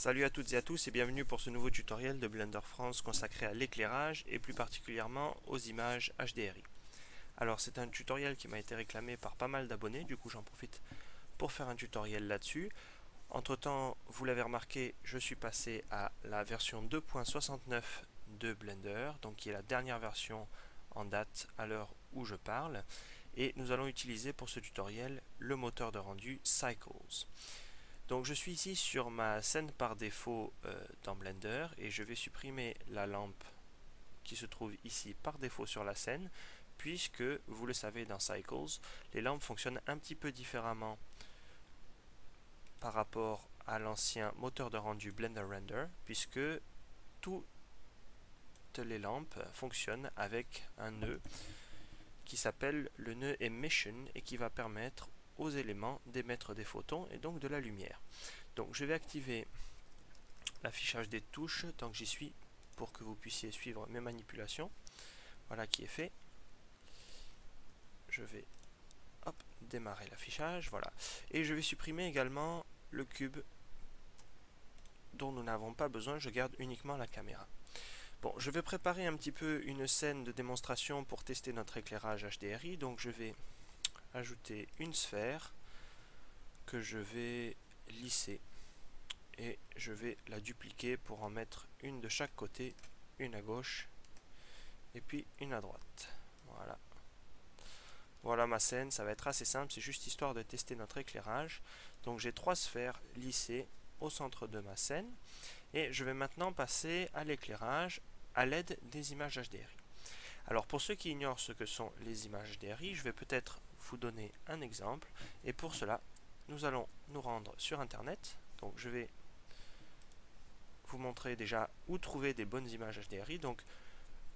Salut à toutes et à tous et bienvenue pour ce nouveau tutoriel de Blender France consacré à l'éclairage et plus particulièrement aux images HDRI. Alors c'est un tutoriel qui m'a été réclamé par pas mal d'abonnés, du coup j'en profite pour faire un tutoriel là-dessus. Entre temps, vous l'avez remarqué, je suis passé à la version 2.69 de Blender, donc qui est la dernière version en date à l'heure où je parle. Et nous allons utiliser pour ce tutoriel le moteur de rendu Cycles. Donc je suis ici sur ma scène par défaut dans Blender et je vais supprimer la lampe qui se trouve ici par défaut sur la scène, puisque vous le savez dans Cycles, les lampes fonctionnent un petit peu différemment par rapport à l'ancien moteur de rendu Blender Render, puisque toutes les lampes fonctionnent avec un nœud qui s'appelle le nœud Emission et qui va permettre aux éléments d'émettre des photons et donc de la lumière. Donc je vais activer l'affichage des touches tant que j'y suis pour que vous puissiez suivre mes manipulations. Voilà qui est fait. Je vais démarrer l'affichage, voilà. Et je vais supprimer également le cube dont nous n'avons pas besoin, je garde uniquement la caméra. Bon, je vais préparer un petit peu une scène de démonstration pour tester notre éclairage HDRI, donc je vais ajouter une sphère que je vais lisser et je vais la dupliquer pour en mettre une de chaque côté, une à gauche et puis une à droite. Voilà. Voilà ma scène, ça va être assez simple, c'est juste histoire de tester notre éclairage. Donc j'ai trois sphères lissées au centre de ma scène et je vais maintenant passer à l'éclairage à l'aide des images HDRI. Alors pour ceux qui ignorent ce que sont les images HDRI, je vais peut-être vous donner un exemple et pour cela nous allons nous rendre sur internet. Donc je vais vous montrer déjà où trouver des bonnes images HDRI. Donc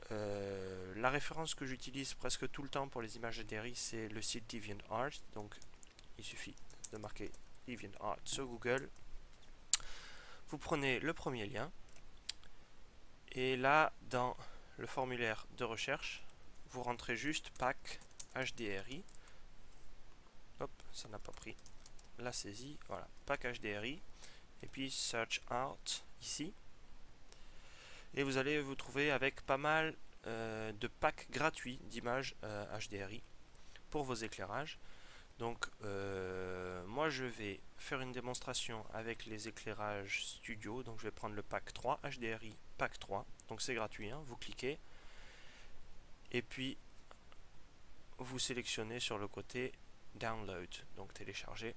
la référence que j'utilise presque tout le temps pour les images HDRI, c'est le site DeviantArt. Donc il suffit de marquer DeviantArt sur Google. Vous prenez le premier lien et là dans le formulaire de recherche, vous rentrez juste pack HDRI. Hop, ça n'a pas pris la saisie. Voilà, pack HDRI. Et puis search art ici. Et vous allez vous trouver avec pas mal de packs gratuits d'images HDRI pour vos éclairages. Donc moi je vais faire une démonstration avec les éclairages studio. Donc je vais prendre le pack 3, HDRI pack 3. Donc c'est gratuit, hein, vous cliquez. Et puis vous sélectionnez sur le côté download, donc télécharger.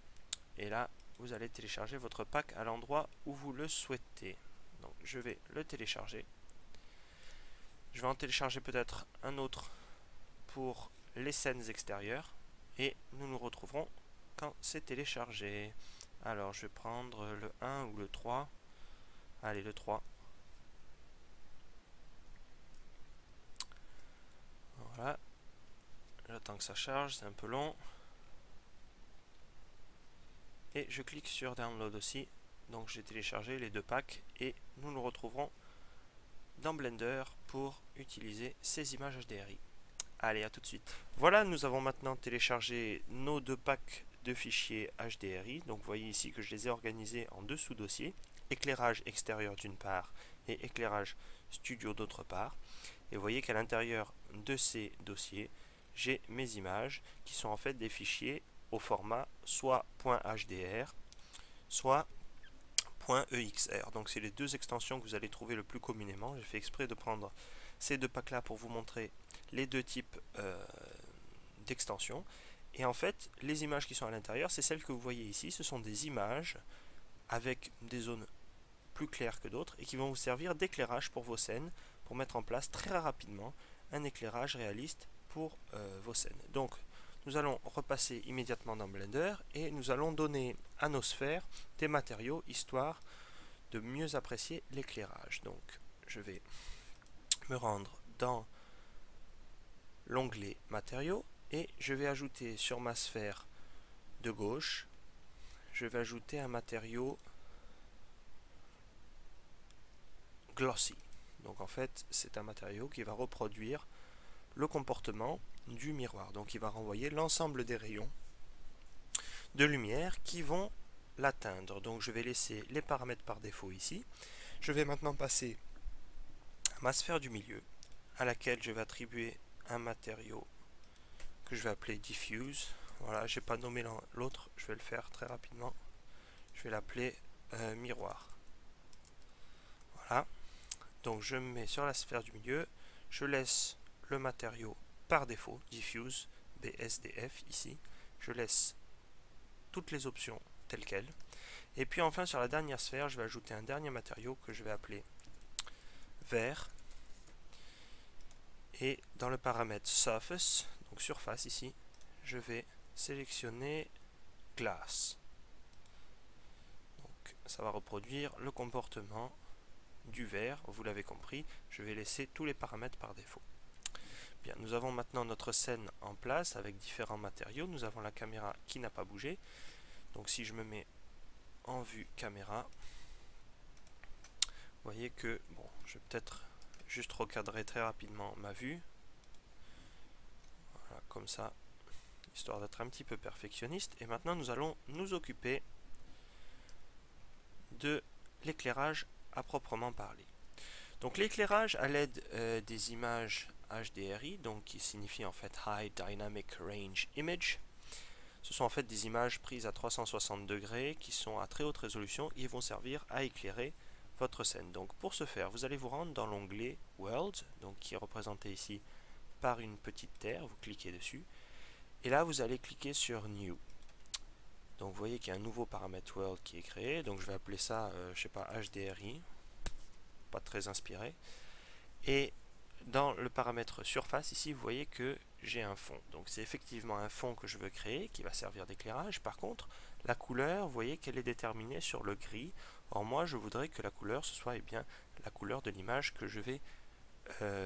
Et là vous allez télécharger votre pack à l'endroit où vous le souhaitez. Donc je vais le télécharger. Je vais en télécharger peut-être un autre pour les scènes extérieures. Et nous nous retrouverons quand c'est téléchargé. Alors je vais prendre le 1 ou le 3. Allez, le 3. Voilà. J'attends que ça charge, c'est un peu long. Et je clique sur download aussi. Donc j'ai téléchargé les deux packs et nous nous retrouverons dans Blender pour utiliser ces images HDRI. Allez, à tout de suite. Voilà, nous avons maintenant téléchargé nos deux packs de fichiers HDRI. Donc vous voyez ici que je les ai organisés en deux sous-dossiers. Éclairage extérieur d'une part et éclairage studio d'autre part. Et vous voyez qu'à l'intérieur de ces dossiers, j'ai mes images qui sont en fait des fichiers au format soit .hdr, soit .exr. Donc c'est les deux extensions que vous allez trouver le plus communément. J'ai fait exprès de prendre ces deux packs là pour vous montrer les deux types d'extensions. Et en fait, les images qui sont à l'intérieur, c'est celles que vous voyez ici. Ce sont des images avec des zones plus claires que d'autres et qui vont vous servir d'éclairage pour vos scènes, pour mettre en place très rapidement un éclairage réaliste pour vos scènes. Donc, nous allons repasser immédiatement dans Blender et nous allons donner à nos sphères des matériaux histoire de mieux apprécier l'éclairage. Donc, je vais me rendre dans l'onglet matériaux et je vais ajouter sur ma sphère de gauche, je vais ajouter un matériau glossy. Donc en fait, c'est un matériau qui va reproduire le comportement du miroir. Donc il va renvoyer l'ensemble des rayons de lumière qui vont l'atteindre. Donc je vais laisser les paramètres par défaut ici. Je vais maintenant passer à ma sphère du milieu, à laquelle je vais attribuer un matériau que je vais appeler diffuse. Voilà, j'ai pas nommé l'autre, je vais le faire très rapidement. Je vais l'appeler miroir. Voilà. Donc je me mets sur la sphère du milieu, je laisse le matériau par défaut, diffuse, BSDF ici. Je laisse toutes les options telles quelles. Et puis enfin sur la dernière sphère, je vais ajouter un dernier matériau que je vais appeler vert. Et dans le paramètre surface, donc surface ici, je vais sélectionner glass. Donc ça va reproduire le comportement du vert, vous l'avez compris, je vais laisser tous les paramètres par défaut. Bien, nous avons maintenant notre scène en place avec différents matériaux. Nous avons la caméra qui n'a pas bougé. Donc si je me mets en vue caméra, vous voyez que, bon, je vais peut-être juste recadrer très rapidement ma vue. Voilà, comme ça, histoire d'être un petit peu perfectionniste. Et maintenant, nous allons nous occuper de l'éclairage à proprement parler. Donc l'éclairage à l'aide des images HDRI, donc qui signifie en fait High Dynamic Range Image. Ce sont en fait des images prises à 360 degrés qui sont à très haute résolution et vont servir à éclairer votre scène. Donc pour ce faire, vous allez vous rendre dans l'onglet World, donc qui est représenté ici par une petite terre, vous cliquez dessus, et là vous allez cliquer sur New. Donc vous voyez qu'il y a un nouveau paramètre World qui est créé, donc je vais appeler ça, je sais pas, HDRI, pas très inspiré. Et dans le paramètre surface, ici, vous voyez que j'ai un fond. Donc c'est effectivement un fond que je veux créer, qui va servir d'éclairage. Par contre, la couleur, vous voyez qu'elle est déterminée sur le gris. Or moi, je voudrais que la couleur, ce soit bien la couleur de l'image que je vais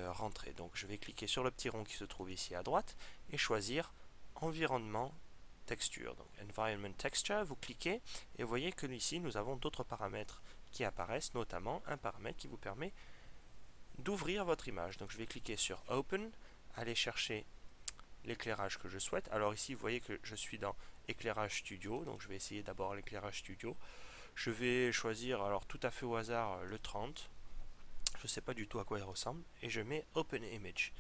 rentrer. Donc je vais cliquer sur le petit rond qui se trouve ici à droite et choisir Environnement Texture. Donc Environment Texture, vous cliquez et vous voyez que ici, nous avons d'autres paramètres qui apparaissent, notamment un paramètre qui vous permet d'ouvrir votre image. Donc je vais cliquer sur Open, aller chercher l'éclairage que je souhaite. Alors ici vous voyez que je suis dans éclairage studio, donc je vais essayer d'abord l'éclairage studio. Je vais choisir alors tout à fait au hasard le 30. Je ne sais pas du tout à quoi il ressemble et je mets Open Image.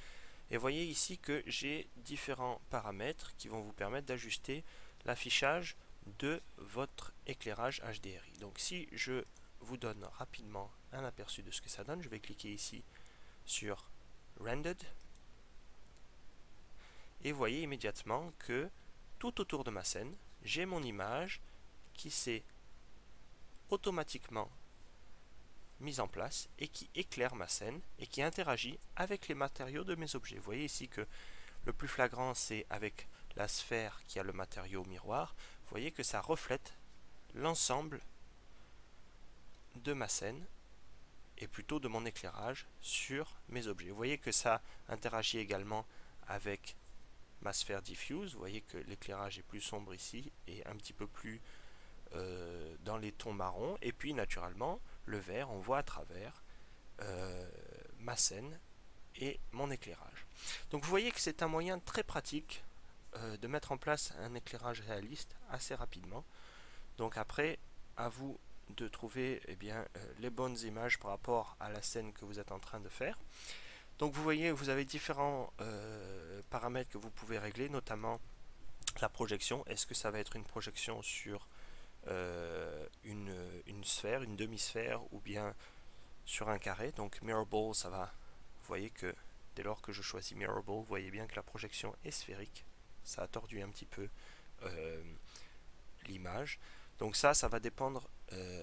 Et vous voyez ici que j'ai différents paramètres qui vont vous permettre d'ajuster l'affichage de votre éclairage HDRI. Donc si je vous donne rapidement un aperçu de ce que ça donne, je vais cliquer ici sur Rendered et vous voyez immédiatement que tout autour de ma scène, j'ai mon image qui s'est automatiquement mise en place et qui éclaire ma scène et qui interagit avec les matériaux de mes objets. Vous voyez ici que le plus flagrant c'est avec la sphère qui a le matériau miroir. Vous voyez que ça reflète l'ensemble de ma scène et plutôt de mon éclairage sur mes objets. Vous voyez que ça interagit également avec ma sphère diffuse. Vous voyez que l'éclairage est plus sombre ici et un petit peu plus dans les tons marrons. Et puis naturellement, le vert, on voit à travers ma scène et mon éclairage. Donc vous voyez que c'est un moyen très pratique de mettre en place un éclairage réaliste assez rapidement. Donc après, à vous de trouver les bonnes images par rapport à la scène que vous êtes en train de faire. Donc vous voyez, vous avez différents paramètres que vous pouvez régler, notamment la projection. Est-ce que ça va être une projection sur une sphère, une demi-sphère ou bien sur un carré? Donc Mirrorball, ça va. Vous voyez que dès lors que je choisis Mirrorball, vous voyez bien que la projection est sphérique. Ça a tordu un petit peu l'image. Donc ça va dépendre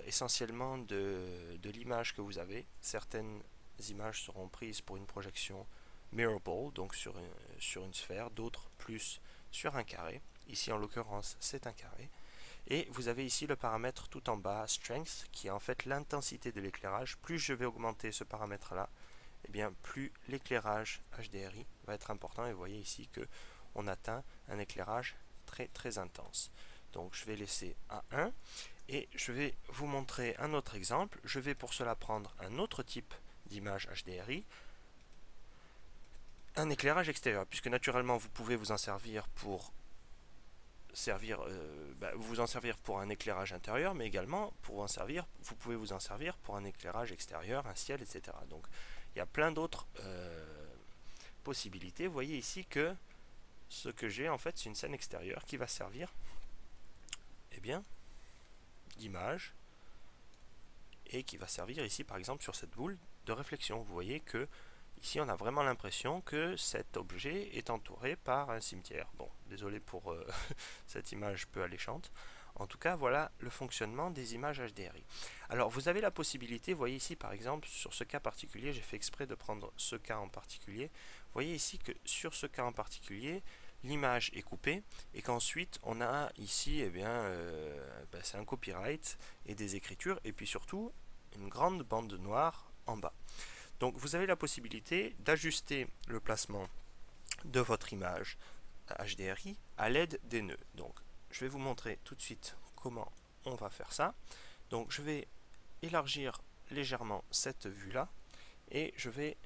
essentiellement de l'image que vous avez. Certaines images seront prises pour une projection Mirrorball, donc sur une sphère, d'autres plus sur un carré. Ici en l'occurrence c'est un carré. Et vous avez ici le paramètre tout en bas, Strength, qui est en fait l'intensité de l'éclairage. Plus je vais augmenter ce paramètre là, et bien plus l'éclairage HDRI va être important. Et vous voyez ici que on atteint un éclairage très très intense. Donc je vais laisser à 1 et je vais vous montrer un autre exemple. Je vais pour cela prendre un autre type d'image HDRI, un éclairage extérieur, puisque naturellement vous pouvez vous en servir pour vous en servir pour un éclairage intérieur, mais également vous pouvez vous en servir pour un éclairage extérieur, un ciel, etc. Donc il y a plein d'autres possibilités. Vous voyez ici que ce que j'ai en fait c'est une scène extérieure qui va servir d'image et qui va servir ici par exemple sur cette boule de réflexion. Vous voyez que ici on a vraiment l'impression que cet objet est entouré par un cimetière. Bon, désolé pour cette image peu alléchante. En tout cas, voilà le fonctionnement des images HDRI. Alors, vous avez la possibilité, vous voyez ici par exemple, sur ce cas particulier, j'ai fait exprès de prendre ce cas en particulier. Vous voyez ici que sur ce cas en particulier, l'image est coupée et qu'ensuite on a ici, c'est un copyright et des écritures et puis surtout une grande bande noire en bas. Donc, vous avez la possibilité d'ajuster le placement de votre image HDRI à l'aide des nœuds. Donc, je vais vous montrer tout de suite comment on va faire ça. Donc, je vais élargir légèrement cette vue-là et je vais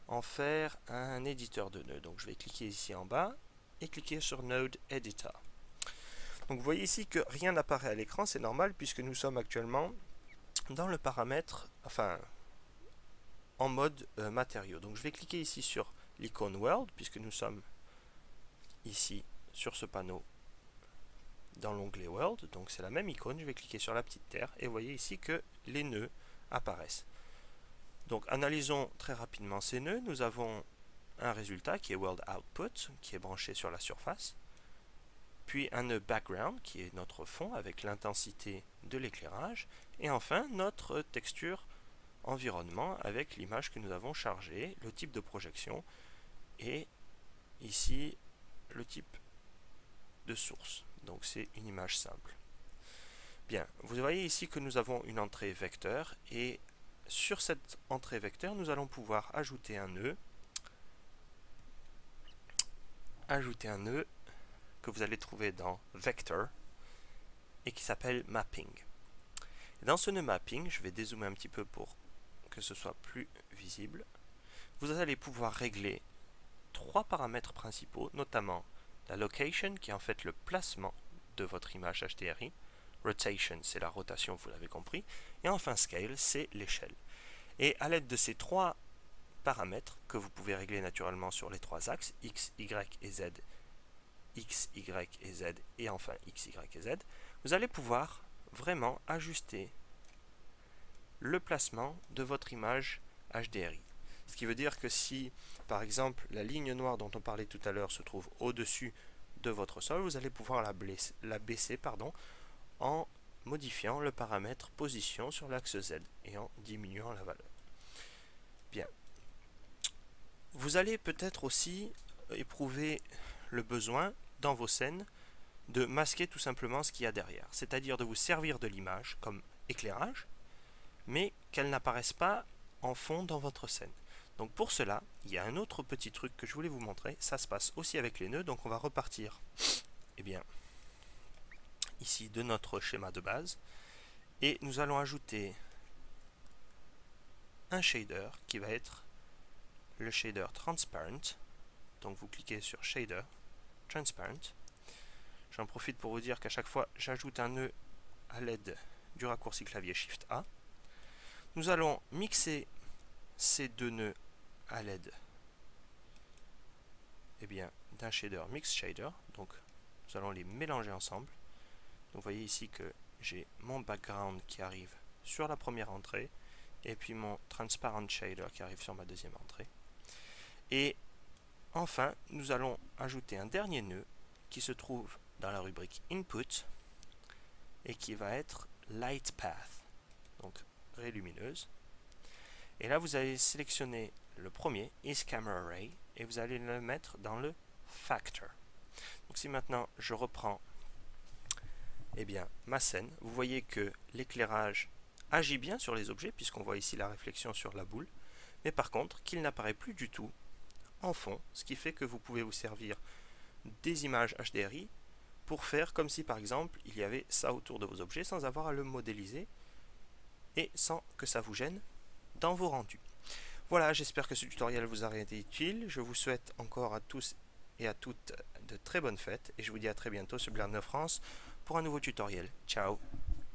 en faire un éditeur de nœuds. Donc, je vais cliquer ici en bas et cliquer sur Node Editor. Donc, vous voyez ici que rien n'apparaît à l'écran, c'est normal puisque nous sommes actuellement dans le paramètre, en mode matériaux. Donc, je vais cliquer ici sur l'icône World puisque nous sommes ici sur ce panneau dans l'onglet World, donc c'est la même icône, je vais cliquer sur la petite terre et vous voyez ici que les nœuds apparaissent. Donc analysons très rapidement ces nœuds, nous avons un résultat qui est World Output, qui est branché sur la surface, puis un nœud Background qui est notre fond avec l'intensité de l'éclairage, et enfin notre texture environnement avec l'image que nous avons chargée, le type de projection, et ici le type de source. Donc c'est une image simple. Bien, vous voyez ici que nous avons une entrée vecteur et sur cette entrée vecteur, nous allons pouvoir ajouter un nœud que vous allez trouver dans Vector et qui s'appelle Mapping. Et dans ce nœud Mapping, je vais dézoomer un petit peu pour que ce soit plus visible. Vous allez pouvoir régler 3 paramètres principaux, notamment la location, qui est en fait le placement de votre image HDRI. Rotation, c'est la rotation, vous l'avez compris. Et enfin, Scale, c'est l'échelle. Et à l'aide de ces 3 paramètres, que vous pouvez régler naturellement sur les 3 axes, X, Y et Z, X, Y et Z, et enfin X, Y et Z, vous allez pouvoir vraiment ajuster le placement de votre image HDRI. Ce qui veut dire que si, par exemple, la ligne noire dont on parlait tout à l'heure se trouve au-dessus de votre sol, vous allez pouvoir la baisser en modifiant le paramètre position sur l'axe Z et en diminuant la valeur. Bien. Vous allez peut-être aussi éprouver le besoin dans vos scènes de masquer tout simplement ce qu'il y a derrière, c'est-à-dire de vous servir de l'image comme éclairage, mais qu'elle n'apparaisse pas en fond dans votre scène. Donc pour cela, il y a un autre petit truc que je voulais vous montrer. Ça se passe aussi avec les nœuds. Donc on va repartir ici de notre schéma de base. Et nous allons ajouter un shader qui va être le shader Transparent. Donc vous cliquez sur Shader Transparent. J'en profite pour vous dire qu'à chaque fois, j'ajoute un nœud à l'aide du raccourci clavier Shift A. Nous allons mixer ces deux nœuds à l'aide d'un shader Mix Shader. Donc nous allons les mélanger ensemble. Donc vous voyez ici que j'ai mon background qui arrive sur la première entrée et puis mon Transparent Shader qui arrive sur ma deuxième entrée. Et enfin, nous allons ajouter un dernier nœud qui se trouve dans la rubrique Input et qui va être Light Path, donc raie lumineuse. Et là, vous allez sélectionner le premier, Is Camera Ray, et vous allez le mettre dans le Factor. Donc si maintenant je reprends ma scène, vous voyez que l'éclairage agit bien sur les objets, puisqu'on voit ici la réflexion sur la boule, mais par contre qu'il n'apparaît plus du tout en fond, ce qui fait que vous pouvez vous servir des images HDRI pour faire comme si par exemple il y avait ça autour de vos objets sans avoir à le modéliser et sans que ça vous gêne dans vos rendus. Voilà, j'espère que ce tutoriel vous aura été utile. Je vous souhaite encore à tous et à toutes de très bonnes fêtes. Et je vous dis à très bientôt sur Blerne France pour un nouveau tutoriel. Ciao!